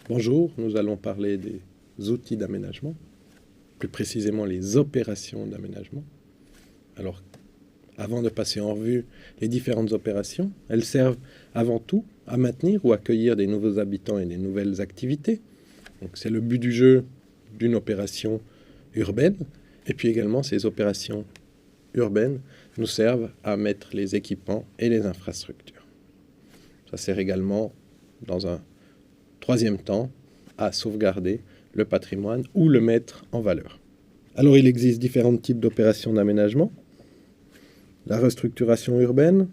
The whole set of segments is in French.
Bonjour, nous allons parler des outils d'aménagement, plus précisément les opérations d'aménagement. Alors, avant de passer en revue les différentes opérations, elles servent avant tout à maintenir ou accueillir des nouveaux habitants et des nouvelles activités. Donc, c'est le but du jeu d'une opération urbaine. Et puis également, ces opérations urbaines nous servent à mettre les équipements et les infrastructures. Ça sert également, dans un troisième temps, à sauvegarder le patrimoine ou le mettre en valeur. Alors, il existe différents types d'opérations d'aménagement. La restructuration urbaine,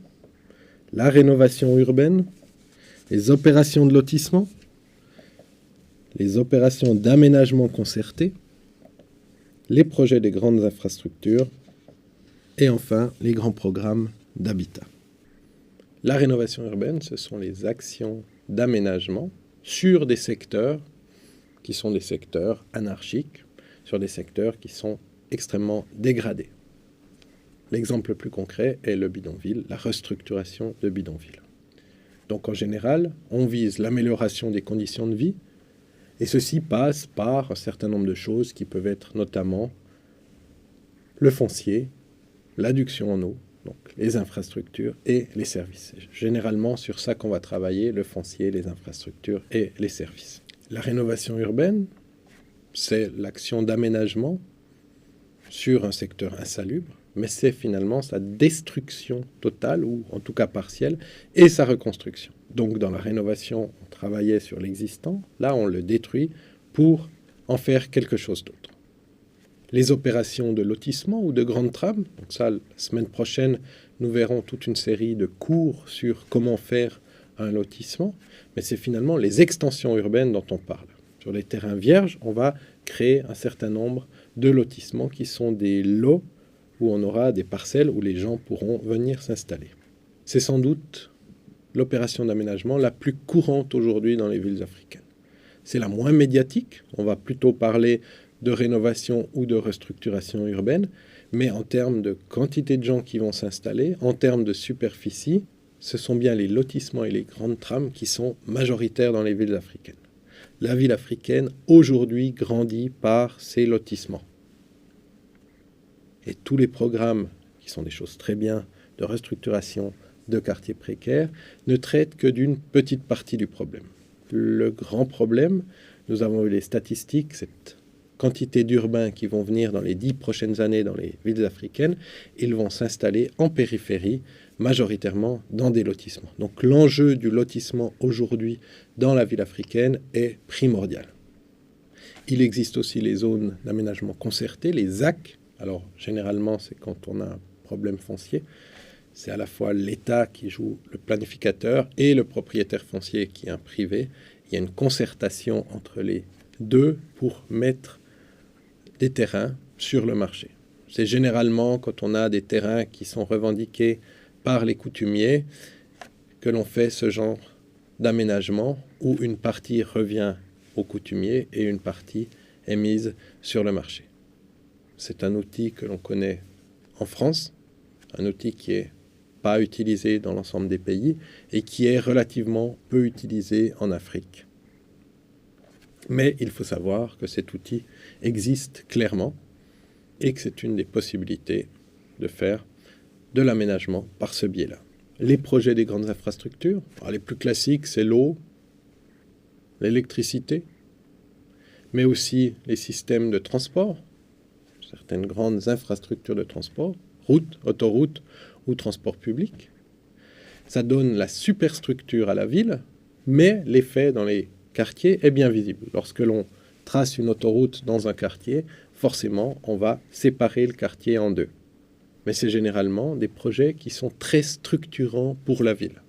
la rénovation urbaine, les opérations de lotissement, les opérations d'aménagement concerté, les projets des grandes infrastructures et enfin les grands programmes d'habitat. La rénovation urbaine, ce sont les actions d'aménagement sur des secteurs qui sont des secteurs anarchiques, sur des secteurs qui sont extrêmement dégradés. L'exemple le plus concret est le bidonville, la restructuration de bidonville. Donc en général, on vise l'amélioration des conditions de vie, et ceci passe par un certain nombre de choses qui peuvent être notamment le foncier, l'adduction en eau, donc les infrastructures et les services. C'est généralement sur ça qu'on va travailler, le foncier, les infrastructures et les services. La rénovation urbaine, c'est l'action d'aménagement sur un secteur insalubre, mais c'est finalement sa destruction totale, ou en tout cas partielle, et sa reconstruction. Donc dans la rénovation, on travaillait sur l'existant, là on le détruit pour en faire quelque chose d'autre. Les opérations de lotissement ou de grandes trames, donc ça, la semaine prochaine, nous verrons toute une série de cours sur comment faire un lotissement, mais c'est finalement les extensions urbaines dont on parle. Sur les terrains vierges, on va créer un certain nombre de lotissements qui sont des lots où on aura des parcelles où les gens pourront venir s'installer. C'est sans doute l'opération d'aménagement la plus courante aujourd'hui dans les villes africaines. C'est la moins médiatique, on va plutôt parler de rénovation ou de restructuration urbaine, mais en termes de quantité de gens qui vont s'installer, en termes de superficie, ce sont bien les lotissements et les grandes trames qui sont majoritaires dans les villes africaines. La ville africaine, aujourd'hui, grandit par ces lotissements. Et tous les programmes, qui sont des choses très bien, de restructuration de quartiers précaires, ne traitent que d'une petite partie du problème. Le grand problème, nous avons eu les statistiques, cette quantité d'urbains qui vont venir dans les 10 prochaines années dans les villes africaines, ils vont s'installer en périphérie, majoritairement dans des lotissements. Donc l'enjeu du lotissement aujourd'hui dans la ville africaine est primordial. Il existe aussi les zones d'aménagement concerté, les ZAC. Alors généralement, c'est quand on a un problème foncier. C'est à la fois l'État qui joue le planificateur et le propriétaire foncier qui est un privé. Il y a une concertation entre les deux pour mettre des terrains sur le marché. C'est généralement quand on a des terrains qui sont revendiqués par les coutumiers que l'on fait ce genre d'aménagement où une partie revient aux coutumiers et une partie est mise sur le marché. C'est un outil que l'on connaît en France, un outil qui n'est pas utilisé dans l'ensemble des pays et qui est relativement peu utilisé en Afrique. Mais il faut savoir que cet outil existe clairement et que c'est une des possibilités de faire de l'aménagement par ce biais-là. Les projets des grandes infrastructures, les plus classiques, c'est l'eau, l'électricité, mais aussi les systèmes de transport, certaines grandes infrastructures de transport, routes, autoroutes ou transport public. Ça donne la superstructure à la ville, mais l'effet dans les quartiers est bien visible. Lorsque l'on trace une autoroute dans un quartier, forcément, on va séparer le quartier en deux. Mais c'est généralement des projets qui sont très structurants pour la ville.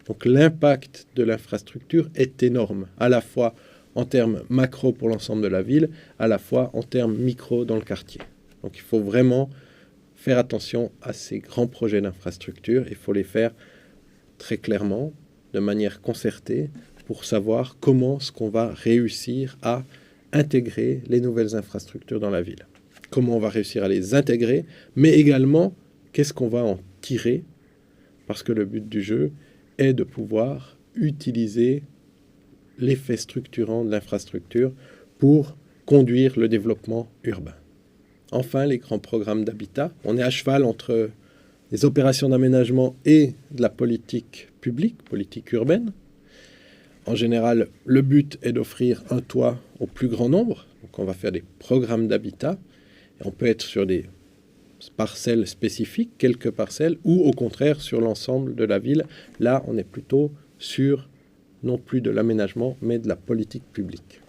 Donc l'impact de l'infrastructure est énorme, à la fois en termes macro pour l'ensemble de la ville, à la fois en termes micro dans le quartier. Donc il faut vraiment faire attention à ces grands projets d'infrastructure. Il faut les faire très clairement, de manière concertée, pour savoir comment est-ce qu'on va réussir à intégrer les nouvelles infrastructures dans la ville. Comment on va réussir à les intégrer, mais également qu'est-ce qu'on va en tirer, parce que le but du jeu est de pouvoir utiliser l'effet structurant de l'infrastructure pour conduire le développement urbain. Enfin, les grands programmes d'habitat. On est à cheval entre les opérations d'aménagement et de la politique publique, politique urbaine. En général, le but est d'offrir un toit au plus grand nombre. Donc on va faire des programmes d'habitat. Et on peut être sur des parcelles spécifiques, quelques parcelles, ou au contraire sur l'ensemble de la ville. Là, on est plutôt sur non plus de l'aménagement, mais de la politique publique.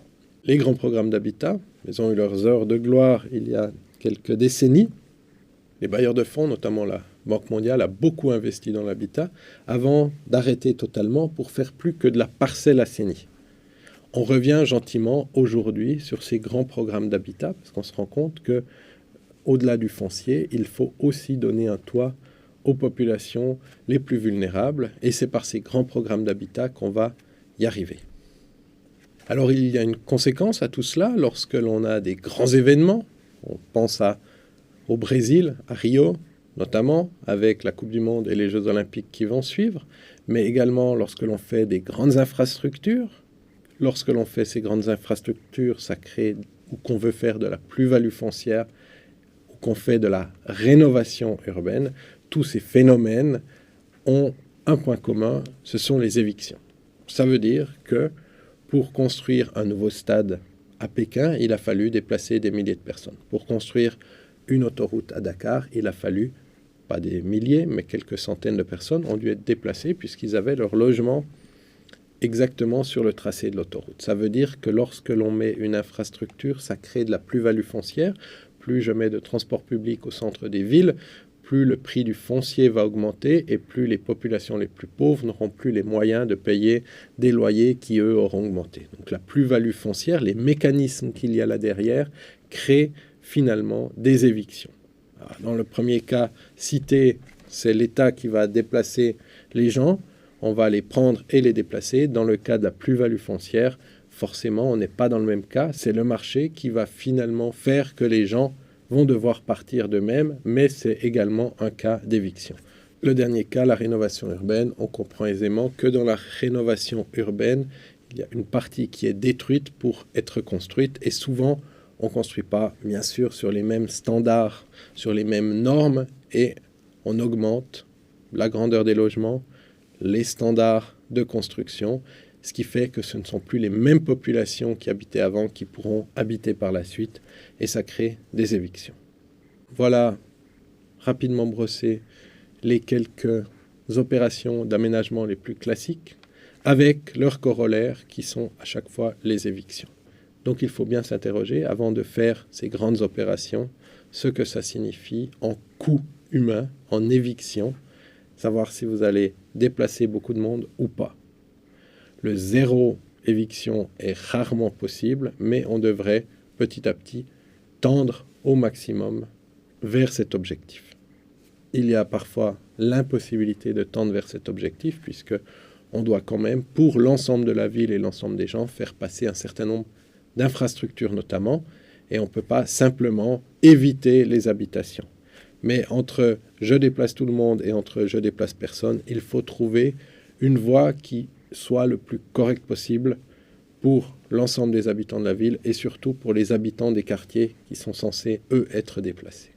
Les grands programmes d'habitat, ils ont eu leurs heures de gloire il y a quelques décennies. Les bailleurs de fonds, notamment la Banque mondiale, a beaucoup investi dans l'habitat avant d'arrêter totalement pour faire plus que de la parcelle assainie. On revient gentiment aujourd'hui sur ces grands programmes d'habitat parce qu'on se rend compte que au-delà du foncier, il faut aussi donner un toit aux populations les plus vulnérables et c'est par ces grands programmes d'habitat qu'on va y arriver. Alors il y a une conséquence à tout cela lorsque l'on a des grands événements. On pense au Brésil, à Rio, notamment avec la Coupe du Monde et les Jeux Olympiques qui vont suivre, mais également lorsque l'on fait des grandes infrastructures. Lorsque l'on fait ces grandes infrastructures, ça crée ou qu'on veut faire de la plus-value foncière ou qu'on fait de la rénovation urbaine. Tous ces phénomènes ont un point commun, ce sont les évictions. Ça veut dire que pour construire un nouveau stade à Pékin, il a fallu déplacer des milliers de personnes. Pour construire une autoroute à Dakar, il a fallu, pas des milliers, mais quelques centaines de personnes ont dû être déplacées puisqu'ils avaient leur logement exactement sur le tracé de l'autoroute. Ça veut dire que lorsque l'on met une infrastructure, ça crée de la plus-value foncière. Plus je mets de transport public au centre des villes, plus le prix du foncier va augmenter et plus les populations les plus pauvres n'auront plus les moyens de payer des loyers qui, eux, auront augmenté. Donc la plus-value foncière, les mécanismes qu'il y a là derrière, créent finalement des évictions. Alors, dans le premier cas cité, c'est l'État qui va déplacer les gens. On va les prendre et les déplacer. Dans le cas de la plus-value foncière, forcément, on n'est pas dans le même cas. C'est le marché qui va finalement faire que les gens vont devoir partir d'eux-mêmes, mais c'est également un cas d'éviction. Le dernier cas, la rénovation urbaine, on comprend aisément que dans la rénovation urbaine, il y a une partie qui est détruite pour être construite, et souvent, on ne construit pas, bien sûr, sur les mêmes standards, sur les mêmes normes, et on augmente la grandeur des logements, les standards de construction, ce qui fait que ce ne sont plus les mêmes populations qui habitaient avant qui pourront habiter par la suite, et ça crée des évictions. Voilà, rapidement brossé, les quelques opérations d'aménagement les plus classiques, avec leurs corollaires qui sont à chaque fois les évictions. Donc il faut bien s'interroger, avant de faire ces grandes opérations, ce que ça signifie en coût humain, en éviction, savoir si vous allez déplacer beaucoup de monde ou pas. Le zéro éviction est rarement possible, mais on devrait petit à petit tendre au maximum vers cet objectif. Il y a parfois l'impossibilité de tendre vers cet objectif, puisque on doit quand même, pour l'ensemble de la ville et l'ensemble des gens, faire passer un certain nombre d'infrastructures notamment, et on ne peut pas simplement éviter les habitations. Mais entre je déplace tout le monde et entre je déplace personne, il faut trouver une voie qui soit le plus correcte possible pour l'ensemble des habitants de la ville et surtout pour les habitants des quartiers qui sont censés, eux, être déplacés.